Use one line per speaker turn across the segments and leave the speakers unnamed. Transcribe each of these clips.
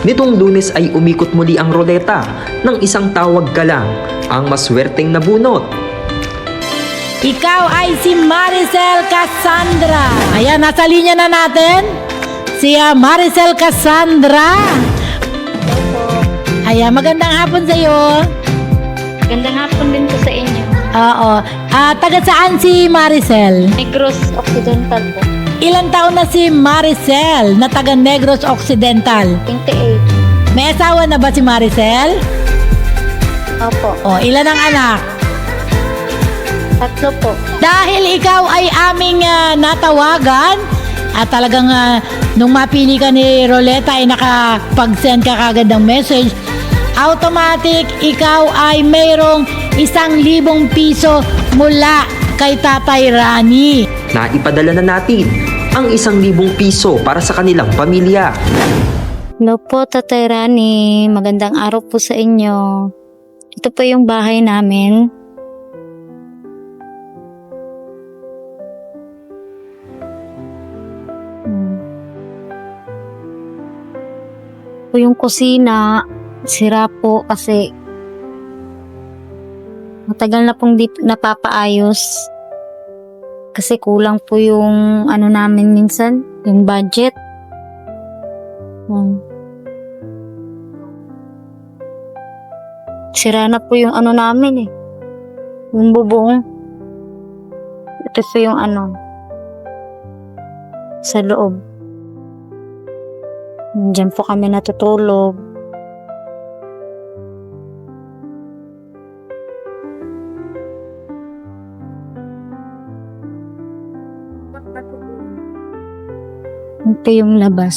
Nitong Lunes ay umikot muli ang roleta ng isang tawag ka lang, ang maswerteng nabunot.
Ikaw ay si Maricel Cassandra. Ayan, nasa linya na natin si Maricel Cassandra. Ayan, magandang hapon sa iyo.
Gandang hapon din po sa inyo.
Oo. Taga saan si Maricel?
Negros Occidental po.
Ilang taon na si Maricel na taga Negros Occidental?
28.
May asawa na ba si Maricel?
Opo.
O, ilan ang anak?
3 po.
Dahil ikaw ay aming natawagan at talagang nung mapili ka ni Roleta ay nakapag-send ka kagad ng message, automatic ikaw ay mayroong 1,000 piso mula kay Tatay Rani.
Naipadala na natin ang 1,000 piso para sa kanilang pamilya.
Hello po, Tatay Rani. Magandang araw po sa inyo. Ito po yung bahay namin. Po yung kusina, sira po kasi matagal na pong di napapaayos. Kasi kulang po yung ano namin minsan, yung budget. Sira na po yung ano namin eh. Yung bubong. Ito po yung ano. Sa loob. Diyan po kami natutulog. Ito yung labas.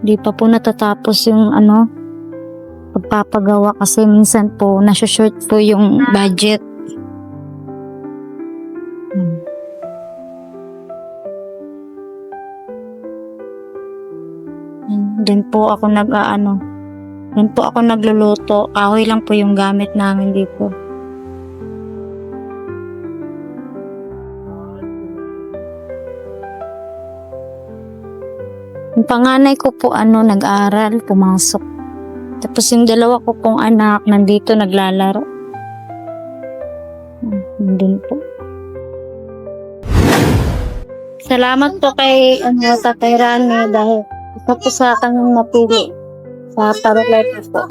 Di pa po natatapos yung ano, pagpapagawa kasi minsan po nasa-short po yung budget. Diyan po ako diyan po ako nagluluto. Kahoy lang po yung gamit namin dito. Yung panganay ko po nag-aral, pumasok. Tapos yung dalawa ko pong anak nandito naglalaro. Nandun po. Salamat po kay Tatay Rani dahil ito po sa kanyang napili sa paroleta po.